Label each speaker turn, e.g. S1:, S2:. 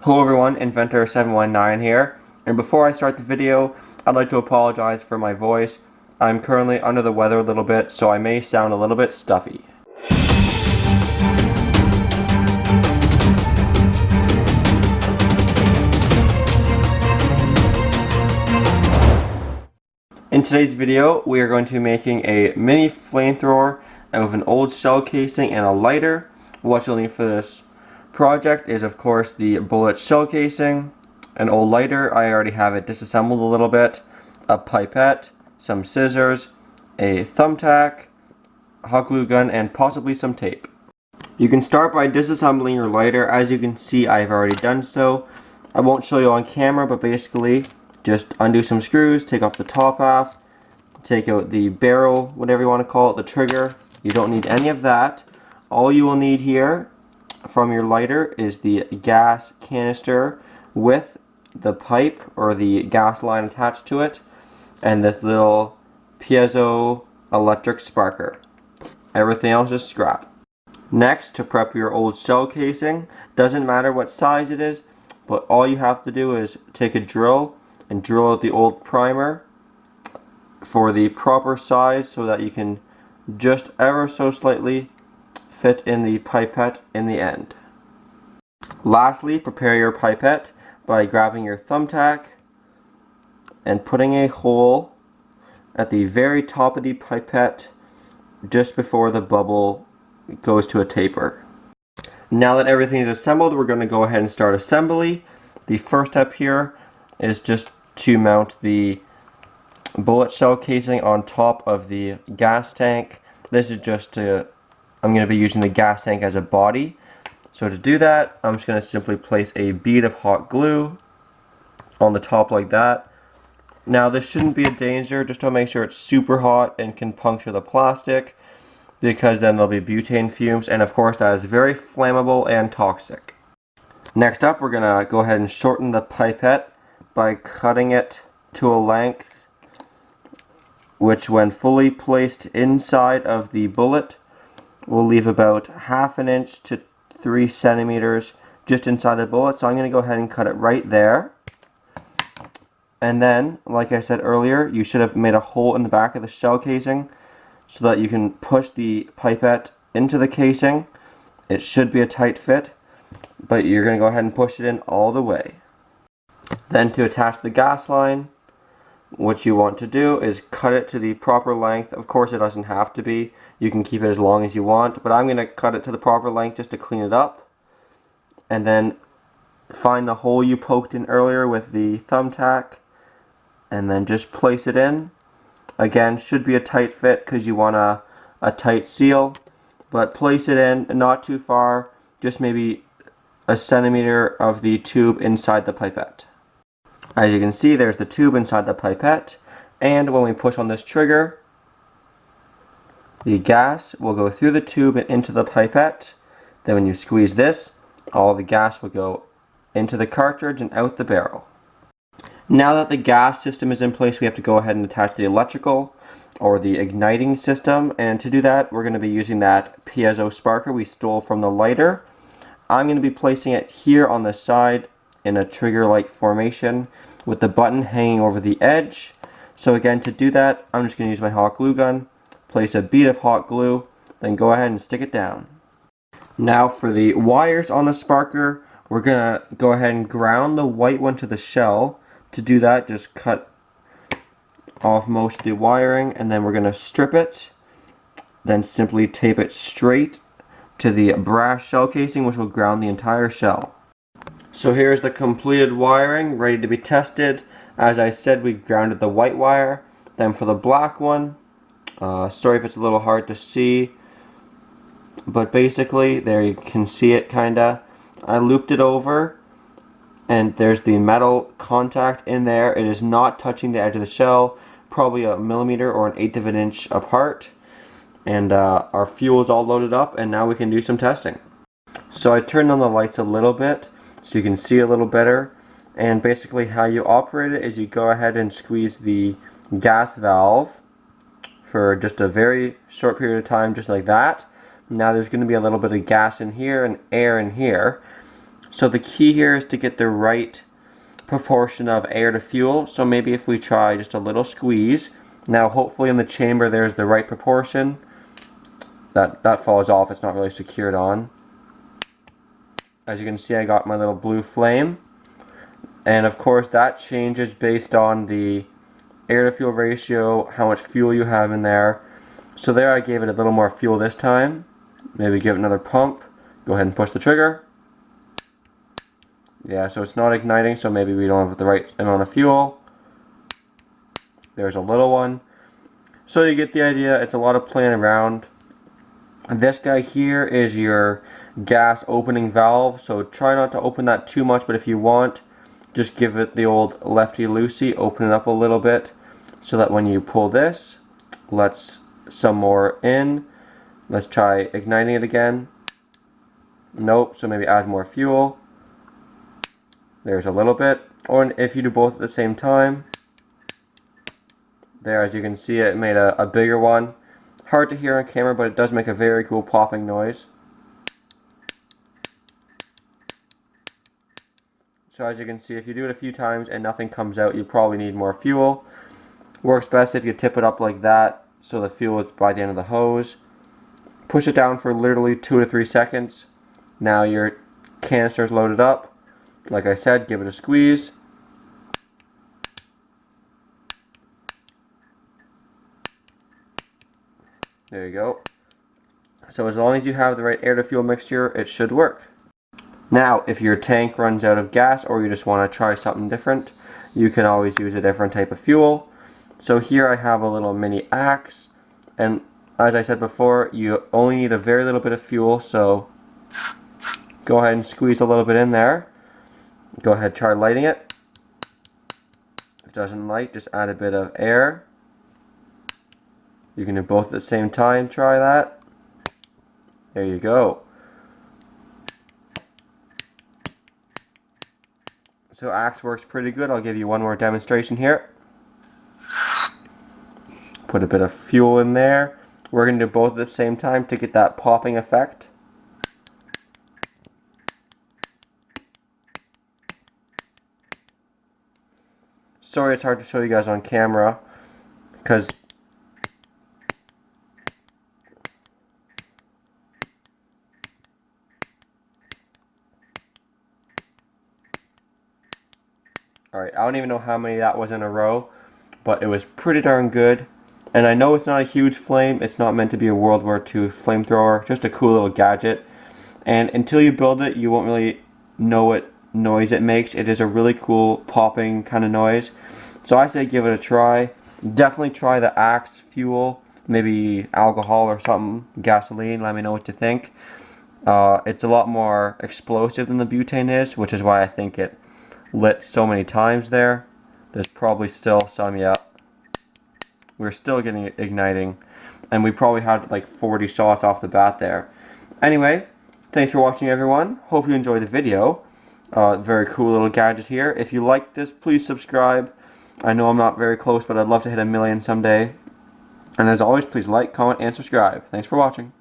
S1: Hello everyone, Inventor719 here, and before I start the video, I'd like to apologize for my voice. I'm currently under the weather a little bit, so I may sound a little bit stuffy. In today's video, we are going to be making a mini flamethrower out of an old shell casing and a lighter. What you'll need for this project is, of course, the bullet shell casing, an old lighter, I already have it disassembled a little bit, a pipette, some scissors, a thumbtack, hot glue gun, and possibly some tape. You can start by disassembling your lighter. As you can see, I've already done so. I won't show you on camera, but basically just undo some screws, take off the top half, take out the barrel, whatever you want to call it, the trigger. You don't need any of that. All you will need here from your lighter is the gas canister with the pipe or the gas line attached to it, and this little piezo electric sparker. Everything else is scrap. Next, to prep your old shell casing, doesn't matter what size it is, but all you have to do is take a drill and drill out the old primer for the proper size so that you can just ever so slightly fit in the pipette in the end. Lastly, prepare your pipette by grabbing your thumbtack and putting a hole at the very top of the pipette just before the bubble goes to a taper. Now that everything is assembled, we're going to go ahead and start assembly. The first step here is just to mount the bullet shell casing on top of the gas tank. This is just to, I'm going to be using the gas tank as a body. So to do that, I'm just going to simply place a bead of hot glue on the top like that. Now this shouldn't be a danger, just to make sure it's super hot and can puncture the plastic, because then there'll be butane fumes, and of course that is very flammable and toxic. Next up, we're going to go ahead and shorten the pipette by cutting it to a length which, when fully placed inside of the bullet, will leave about 1/2 inch to 3 centimeters just inside the bullet. So I'm going to go ahead and cut it right there. And then, like I said earlier, you should have made a hole in the back of the shell casing so that you can push the pipette into the casing. It should be a tight fit, but you're going to go ahead and push it in all the way. Then, to attach the gas line, what you want to do is cut it to the proper length. Of course, it doesn't have to be. You can keep it as long as you want, but I'm going to cut it to the proper length just to clean it up. And then find the hole you poked in earlier with the thumbtack, and then just place it in. Again, should be a tight fit because you want a tight seal, but place it in not too far, just maybe 1 centimeter of the tube inside the pipette. As you can see, there's the tube inside the pipette, and when we push on this trigger, the gas will go through the tube and into the pipette. Then when you squeeze this, all the gas will go into the cartridge and out the barrel. Now that the gas system is in place, we have to go ahead and attach the electrical or the igniting system, and to do that, we're going to be using that piezo sparker we stole from the lighter. I'm going to be placing it here on the side in a trigger-like formation with the button hanging over the edge. So again, to do that, I'm just going to use my hot glue gun, place a bead of hot glue, then go ahead and stick it down. Now for the wires on the sparker, we're going to go ahead and ground the white one to the shell. To do that, just cut off most of the wiring, and then we're going to strip it, then simply tape it straight to the brass shell casing, which will ground the entire shell. So here's the completed wiring, ready to be tested. As I said, we grounded the white wire. Then for the black one, sorry if it's a little hard to see, but basically, there you can see it kinda. I looped it over, and there's the metal contact in there. It is not touching the edge of the shell, probably 1 millimeter or 1/8 of an inch apart. And our fuel is all loaded up, and now we can do some testing. So I turned on the lights a little bit so you can see a little better, and basically how you operate it is you go ahead and squeeze the gas valve for just a very short period of time, just like that. Now there's going to be a little bit of gas in here and air in here. So the key here is to get the right proportion of air to fuel. So maybe if we try just a little squeeze. Now hopefully in the chamber there's the right proportion. That falls off, it's not really secured on. As you can see, I got my little blue flame. And of course that changes based on the air to fuel ratio, how much fuel you have in there. So there I gave it a little more fuel this time. Maybe give it another pump. Go ahead and push the trigger. Yeah, so it's not igniting, so maybe we don't have the right amount of fuel. There's a little one. So you get the idea, it's a lot of playing around. This guy here is your gas opening valve, so try not to open that too much, but if you want, just give it the old lefty-loosey, open it up a little bit, so that when you pull this, let's some more in. Let's try igniting it again. Nope, so maybe add more fuel. There's a little bit, or if you do both at the same time. There, as you can see, it made a bigger one. Hard to hear on camera, but it does make a very cool popping noise. So as you can see, if you do it a few times and nothing comes out, you probably need more fuel. Works best if you tip it up like that, so the fuel is by the end of the hose. Push it down for literally 2 to 3 seconds. Now your canister is loaded up. Like I said, give it a squeeze. There you go. So as long as you have the right air to fuel mixture, it should work. Now, if your tank runs out of gas or you just want to try something different, you can always use a different type of fuel. So here I have a little mini axe, and as I said before, you only need a very little bit of fuel, so go ahead and squeeze a little bit in there. Go ahead, try lighting it. If it doesn't light, just add a bit of air. You can do both at the same time, try that. There you go. So axe works pretty good. I'll give you one more demonstration here. Put a bit of fuel in there. We're going to do both at the same time to get that popping effect. Sorry it's hard to show you guys on camera, because alright, I don't even know how many that was in a row, but it was pretty darn good. And I know it's not a huge flame, it's not meant to be a World War II flamethrower, just a cool little gadget. And until you build it, you won't really know what noise it makes. It is a really cool popping kind of noise. So I say give it a try. Definitely try the axe fuel, maybe alcohol or something, gasoline, let me know what you think. It's a lot more explosive than the butane is, which is why I think it lit so many times there. There's probably still some, yeah. We're still getting it igniting, and we probably had like 40 shots off the bat there. Anyway, thanks for watching everyone. Hope you enjoyed the video. Very cool little gadget here. If you like this, please subscribe. I know I'm not very close, but I'd love to hit 1 million someday. And as always, please like, comment, and subscribe. Thanks for watching.